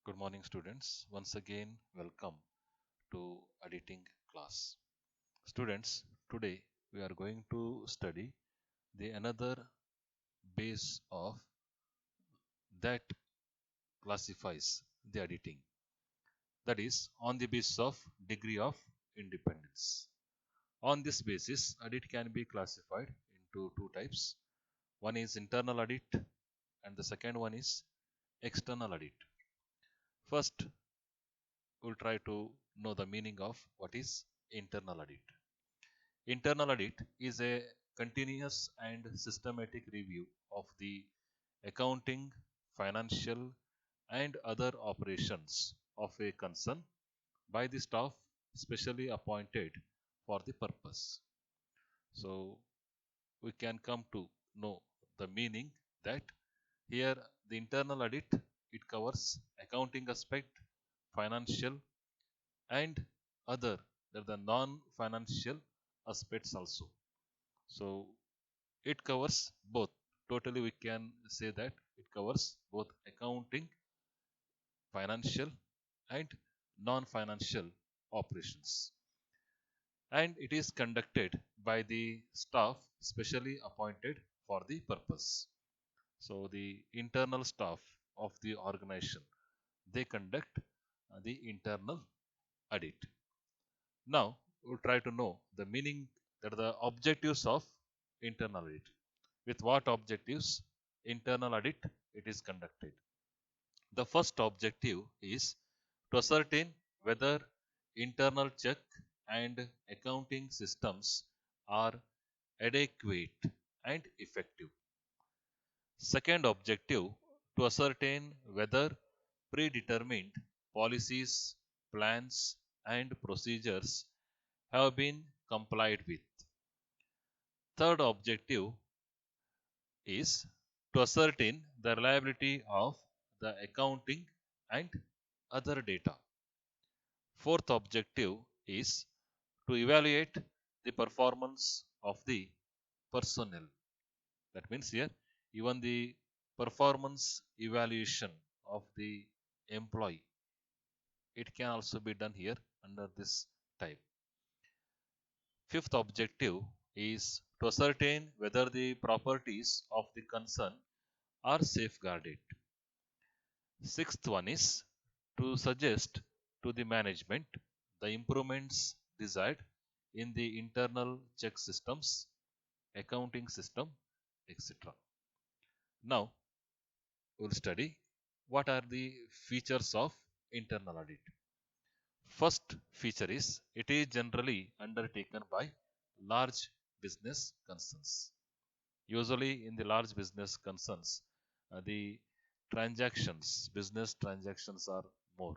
Good morning, students. Once again, welcome to editing class. Students, today we are going to study the another base of that classifies the editing. That is on the basis of degree of independence. On this basis, edit can be classified into two types. One is internal edit and the second one is external edit. First, we'll try to know the meaning of what is internal edit. Internal audit is a continuous and systematic review of the accounting, financial, and other operations of a concern by the staff specially appointed for the purpose. So we can come to know the meaning that here the internal audit it covers accounting aspect, financial, and other the non-financial aspects also. So it covers both. Totally, we can say that it covers both accounting, financial, and non financial operations. And it is conducted by the staff specially appointed for the purpose. So, the internal staff of the organization they conduct the internal audit. Now, we'll try to know the meaning that the objectives of internal audit. With what objectives internal audit it is conducted. The first objective is to ascertain whether internal check and accounting systems are adequate and effective. Second objective to ascertain whether predetermined policies, plans, and procedures have been complied with. Third objective is to ascertain the reliability of the accounting and other data. Fourth objective is to evaluate the performance of the personnel. That means here even the performance evaluation of the employee it can also be done here under this type. Fifth objective is to ascertain whether the properties of the concern are safeguarded. Sixth one is to suggest to the management the improvements desired in the internal check systems, accounting system, etc. Now, we'll study what are the features of internal audit. First feature is it is generally undertaken by large business concerns. Usually, in the large business concerns, the business transactions are more.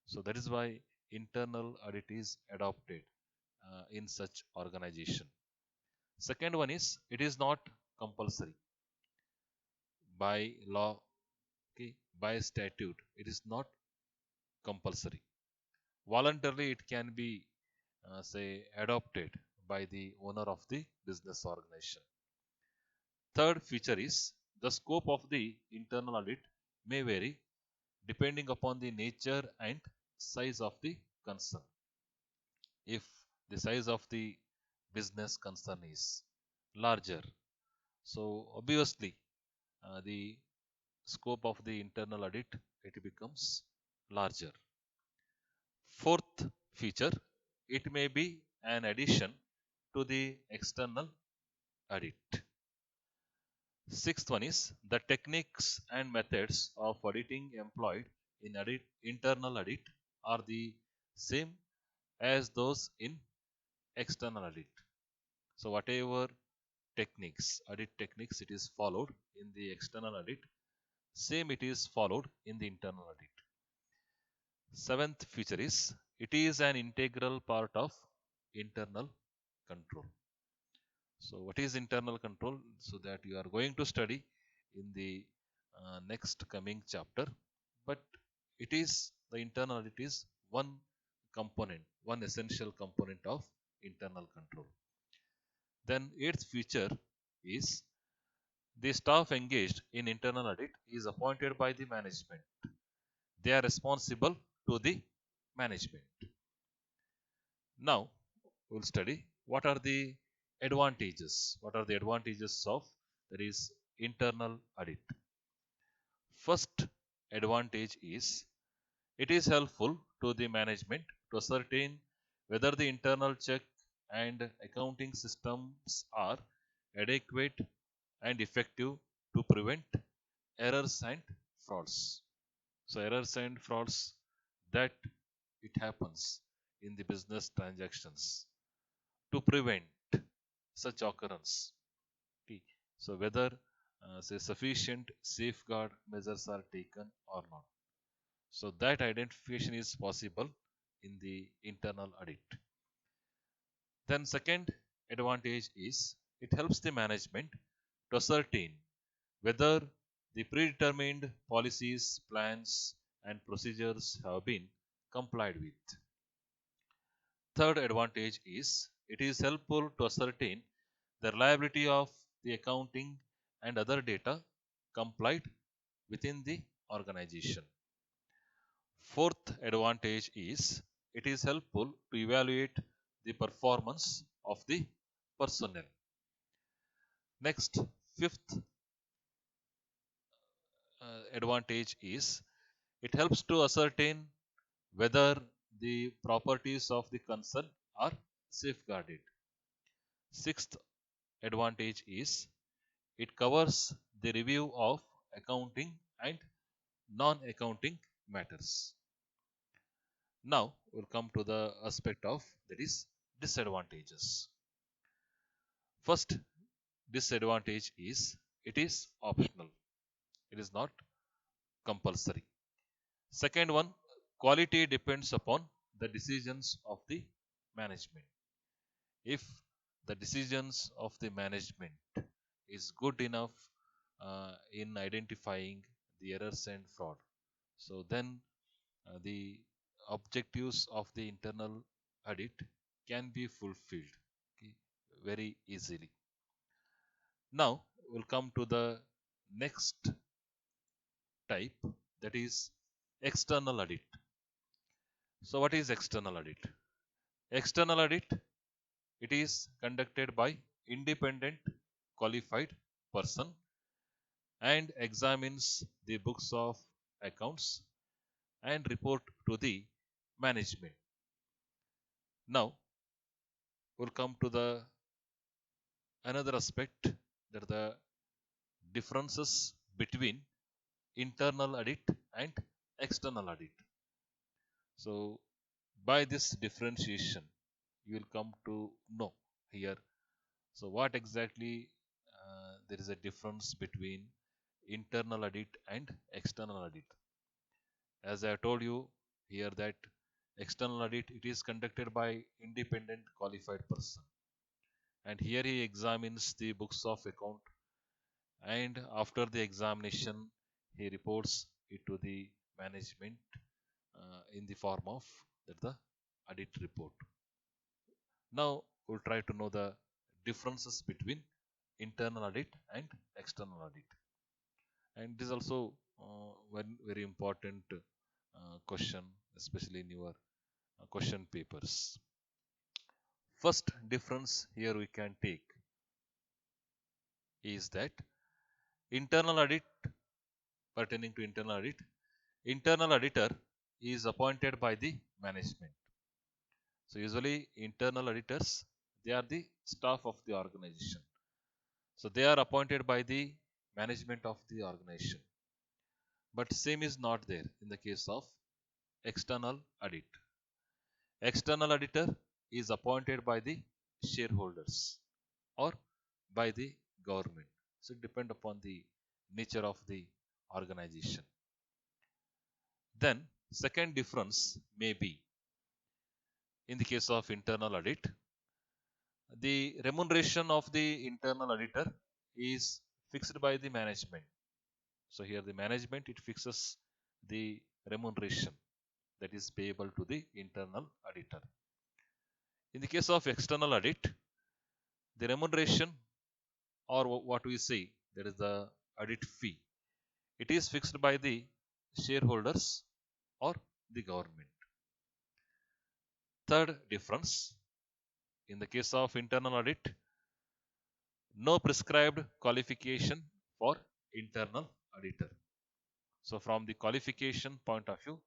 So that is why internal audit is adopted in such organization. Second one is it is not compulsory by law, okay, by statute. It is not compulsory. Voluntarily, it can be say adopted by the owner of the business organization. Third feature is the scope of the internal audit may vary depending upon the nature and size of the concern. If the size of the business concern is larger, so obviously the scope of the internal audit it becomes larger. Fourth feature, it may be an addition to the external audit. Sixth one is the techniques and methods of auditing employed in internal audit are the same as those in external audit. So whatever audit techniques it is followed in the external audit, same it is followed in the internal audit. Seventh feature is it is an integral part of internal control. So what is internal control? So that you are going to study in the next coming chapter. But it is the internal audit is one component, one essential component of internal control. Then eighth feature is the staff engaged in internal audit is appointed by the management. they are responsible to the management. Now we'll study what are the advantages. What are the advantages of that is internal audit? First advantage is it is helpful to the management to ascertain whether the internal check and accounting systems are adequate and effective to prevent errors and frauds. So errors and frauds that it happens in the business transactions to prevent such occurrence. Okay. So whether say sufficient safeguard measures are taken or not. So that identification is possible in the internal audit. Then second advantage is it helps the management to ascertain whether the predetermined policies, plans, and procedures have been complied with. Third advantage is it is helpful to ascertain the reliability of the accounting and other data complied within the organization. Fourth advantage is it is helpful to evaluate the performance of the personnel. Next, fifth advantage is it helps to ascertain whether the properties of the concern are safeguarded. Sixth advantage is it covers the review of accounting and non-accounting matters. Now we'll come to the aspect of that is disadvantages. First disadvantage is it is optional. It is not compulsory. Second one, quality depends upon the decisions of the management. If the decisions of the management is good enough in identifying the errors and fraud, so then the objectives of the internal audit can be fulfilled, okay, very easily. Now we'll come to the next type, that is external audit. So what is external audit? External audit, it is conducted by independent qualified person and examines the books of accounts and report to the management. Now we'll come to the another aspect, that are the differences between internal audit and external audit. So by this differentiation you will come to know here. So what exactly there is a difference between internal audit and external audit. As I told you here that external audit it is conducted by independent qualified person, and here he examines the books of account, and after the examination he reports it to the management in the form of the audit report. Now we'll try to know the differences between internal audit and external audit. And this is also one very important question, especially in your question papers. First difference here we can take is that internal audit, pertaining to internal auditor is appointed by the management. So usually internal auditors, they are the staff of the organization. So they are appointed by the management of the organization. But same is not there in the case of external audit. External auditor is appointed by the shareholders or by the government. So it depends upon the nature of the organization. Then second difference may be in the case of internal audit, the remuneration of the internal auditor is fixed by the management. So here the management it fixes the remuneration that is payable to the internal auditor. In the case of external audit, the remuneration, or what we say, that is the audit fee, it is fixed by the shareholders or the government. Third difference, in the case of internal audit, no prescribed qualification for internal auditor. So from the qualification point of view,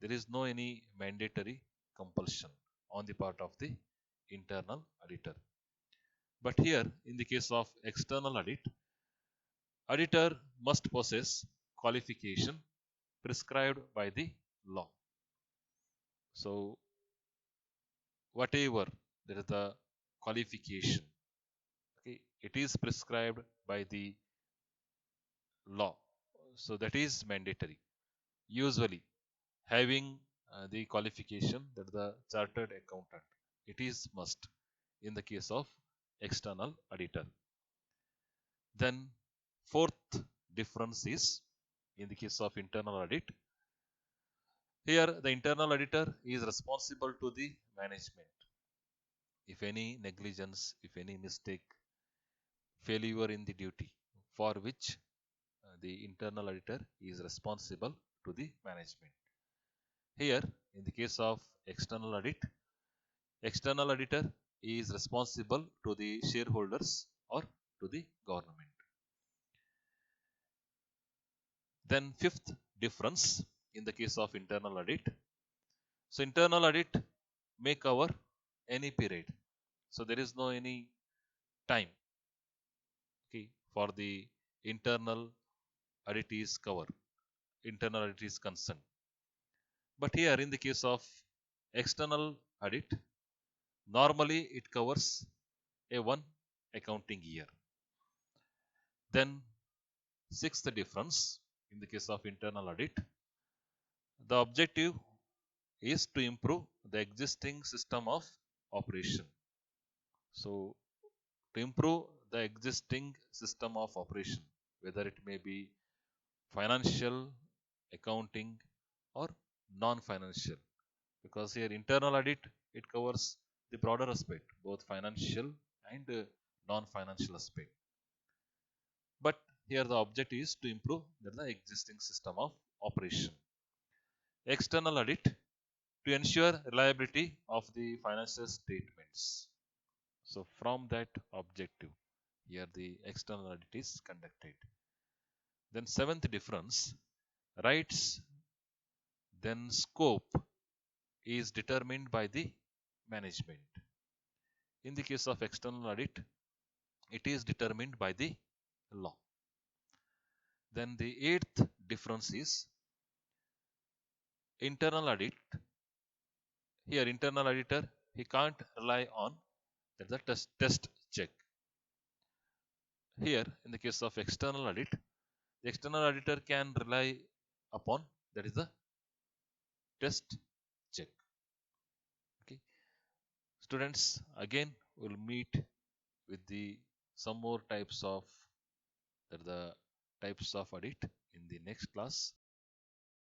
there is no any mandatory compulsion on the part of the internal auditor. But here, in the case of external audit, auditor must possess qualification prescribed by the law. So whatever there is the qualification, okay, it is prescribed by the law. So that is mandatory. Usually having the qualification that the chartered accountant, it is must in the case of external auditor. Then fourth difference is in the case of internal audit. Here the internal auditor is responsible to the management. If any negligence, if any mistake, failure in the duty for which the internal auditor is responsible to the management. Here, in the case of external audit, external auditor is responsible to the shareholders or to the government. Then fifth difference in the case of internal audit. So internal audit may cover any period. So there is no any time, okay, for the internal audit is cover, internal audit is concerned. But here in the case of external audit, normally it covers a one accounting year. Then sixth difference in the case of internal audit, the objective is to improve the existing system of operation. So to improve the existing system of operation, whether it may be financial, accounting, or non-financial, because here internal audit it covers the broader aspect, both financial and non-financial aspect. But here the objective is to improve the existing system of operation. External audit to ensure reliability of the financial statements. So from that objective, here the external audit is conducted. Then seventh difference, rights, then scope is determined by the management. In the case of external audit, it is determined by the law. Then the eighth difference is internal audit. Here internal auditor, he can't rely on the test check. Here in the case of external audit, the external auditor can rely upon that is the test check. Okay, students, again we'll meet with the some more types of the types of audit in the next class.